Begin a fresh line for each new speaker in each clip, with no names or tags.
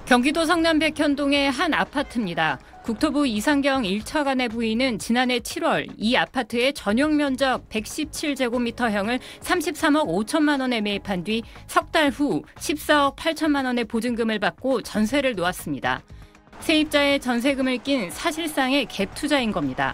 경기도 성남 백현동의 한 아파트입니다. 국토부 이상경 1차관의 부인은 지난해 7월 이 아파트의 전용 면적 117제곱미터형을 33억 5천만 원에 매입한 뒤 석 달 후 14억 8천만 원의 보증금을 받고 전세를 놓았습니다. 세입자의 전세금을 낀 사실상의 갭 투자인 겁니다.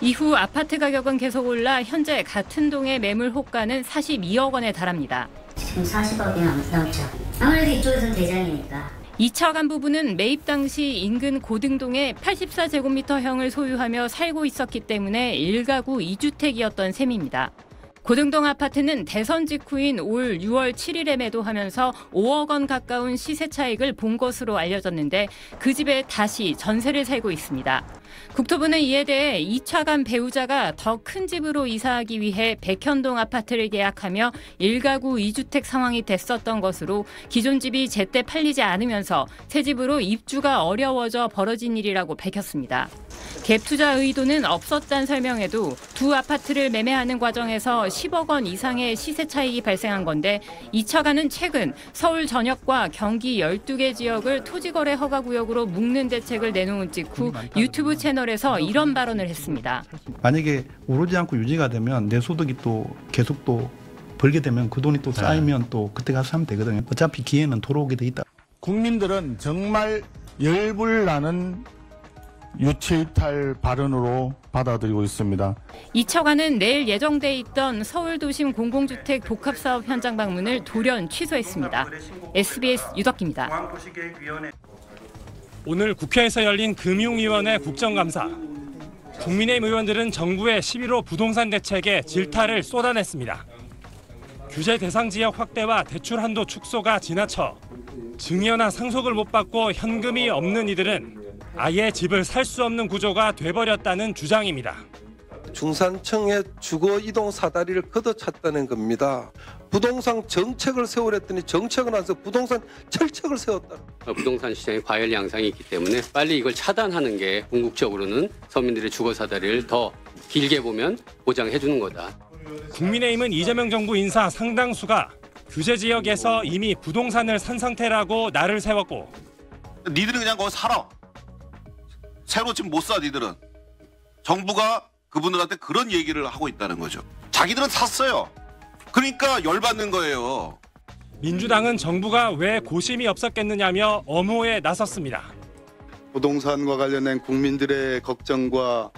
이후 아파트 가격은 계속 올라 현재 같은 동의 매물 호가는 42억 원에 달합니다.
지금 40억이 넘죠. 아무래도 이쪽에서는 대장이니까.
이차관 부부는 매입 당시 인근 고등동에 84제곱미터형을 소유하며 살고 있었기 때문에 1가구 2주택이었던 셈입니다. 고등동 아파트는 대선 직후인 올 6월 7일에 매도하면서 5억 원 가까운 시세 차익을 본 것으로 알려졌는데 그 집에 다시 전세를 살고 있습니다. 국토부는 이에 대해 이차관 배우자가 더 큰 집으로 이사하기 위해 백현동 아파트를 계약하며 1가구 2주택 상황이 됐었던 것으로 기존 집이 제때 팔리지 않으면서 새 집으로 입주가 어려워져 벌어진 일이라고 밝혔습니다. 갭 투자 의도는 없었다는 설명에도 두 아파트를 매매하는 과정에서 10억 원 이상의 시세 차익이 발생한 건데 이 차관은 최근 서울 전역과 경기 12개 지역을 토지거래 허가구역으로 묶는 대책을 내놓은 직후 유튜브 채널에서 이런 발언을 했습니다.
만약에 오르지 않고 유지가 되면 내 소득이 또 계속 또 벌게 되면 그 돈이 또 쌓이면 또 그때 가서 하면 되거든요. 어차피 기회는 돌아오게 돼 있다.
국민들은 정말 열불나는 유체이탈 발언으로 받아들이고 있습니다.
이 차관은 내일 예정돼 있던 서울도심 공공주택 복합사업 현장 방문을 돌연 취소했습니다. SBS 유덕기입니다.
오늘 국회에서 열린 금융위원회 국정감사. 국민의힘 의원들은 정부의 11호 부동산 대책에 질타를 쏟아냈습니다. 규제 대상 지역 확대와 대출 한도 축소가 지나쳐 증여나 상속을 못 받고 현금이 없는 이들은 아예 집을 살 수 없는 구조가 돼버렸다는 주장입니다.
중산층의 주거 이동 사다리를 걷어찼다는 겁니다. 부동산 정책을 세우랬더니 정책은 안 세워 부동산 철책을 세웠다.
부동산 시장에 과열 양상이 있기 때문에 빨리 이걸 차단하는 게 궁극적으로는 서민들의 주거 사다리를 더 길게 보면 보장해 주는 거다.
국민의힘은 이재명 정부 인사 상당수가 규제 지역에서 이미 부동산을 산 상태라고 날을 세웠고
니들은 그냥 거기 살아. 새로 지금 못 사 니들은. 정부가 그분들한테 그런 얘기를 하고 있다는 거죠. 자기들은 샀어요. 그러니까 열받는 거예요.
민주당은 정부가 왜 고심이 없었겠느냐며 엄호에 나섰습니다.
부동산과 관련된 국민들의 걱정과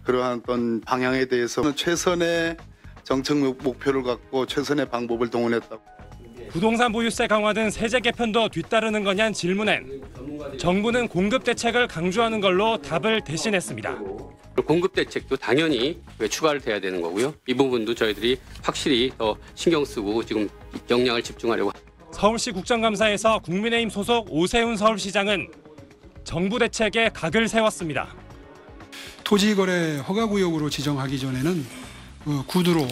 그러한 어떤 방향에 대해서는 최선의 정책 목표를 갖고 최선의 방법을 동원했다고.
부동산 보유세 강화 등 세제 개편도 뒤따르는 거냐는 질문엔 정부는 공급 대책을 강조하는 걸로 답을 대신했습니다.
공급 대책도 당연히 추가를 돼야 되는 거고요. 이 부분도 저희들이 확실히 더 신경 쓰고 지금 역량을 집중하려고.
서울시 국정감사에서 국민의힘 소속 오세훈 서울시장은 정부 대책에 각을 세웠습니다.
토지거래 허가구역으로 지정하기 전에는 구두로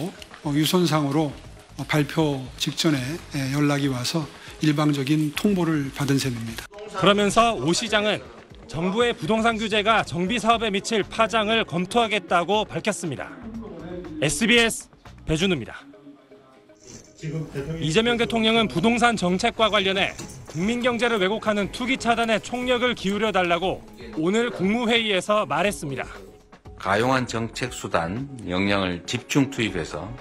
유선상으로 발표 직전에 연락이 와서 일방적인 통보를 받은 셈입니다.
그러면서 오 시장은 정부의 부동산 규제가 정비 사업에 미칠 파장을 검토하겠다고 밝혔습니다. SBS 배준우입니다. 이재명 대통령은 부동산 정책과 관련해 국민 경제를 왜곡하는 투기 차단에 총력을 기울여 달라고 오늘 국무회의에서 말했습니다.
가용한 정책 수단 역량을 집중 투입해서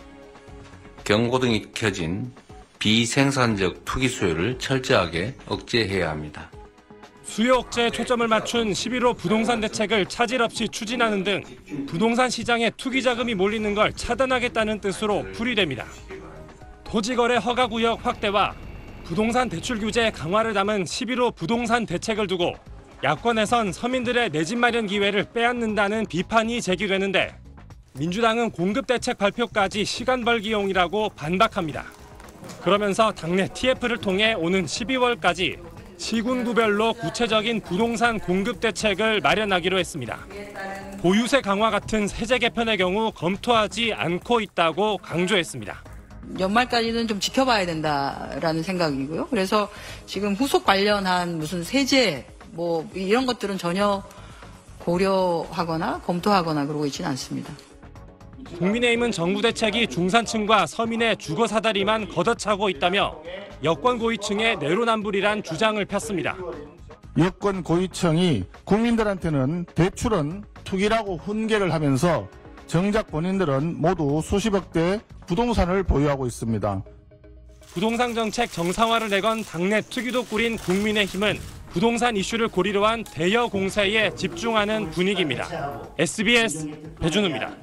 경고등이 켜진 비생산적 투기 수요를 철저하게 억제해야 합니다.
수요 억제에 초점을 맞춘 11호 부동산 대책을 차질 없이 추진하는 등 부동산 시장에 투기 자금이 몰리는 걸 차단하겠다는 뜻으로 풀이됩니다. 토지거래 허가구역 확대와 부동산 대출 규제 강화를 담은 11호 부동산 대책을 두고 야권에선 서민들의 내 집 마련 기회를 빼앗는다는 비판이 제기되는데 민주당은 공급대책 발표까지 시간 벌기용이라고 반박합니다. 그러면서 당내 TF를 통해 오는 12월까지 시군구별로 구체적인 부동산 공급대책을 마련하기로 했습니다. 보유세 강화 같은 세제 개편의 경우 검토하지 않고 있다고 강조했습니다.
연말까지는 좀 지켜봐야 된다라는 생각이고요. 그래서 지금 후속 관련한 무슨 세제 뭐 이런 것들은 전혀 고려하거나 검토하거나 그러고 있지는 않습니다.
국민의힘은 정부 대책이 중산층과 서민의 주거 사다리만 걷어차고 있다며 여권 고위층의 내로남불이란 주장을 폈습니다.
여권 고위층이 국민들한테는 대출은 투기라고 훈계를 하면서 정작 본인들은 모두 수십억 대 부동산을 보유하고 있습니다.
부동산 정책 정상화를 내건 당내 특유도 꾸린 국민의힘은 부동산 이슈를 고리로 한 대여 공세에 집중하는 분위기입니다. SBS 배준우입니다.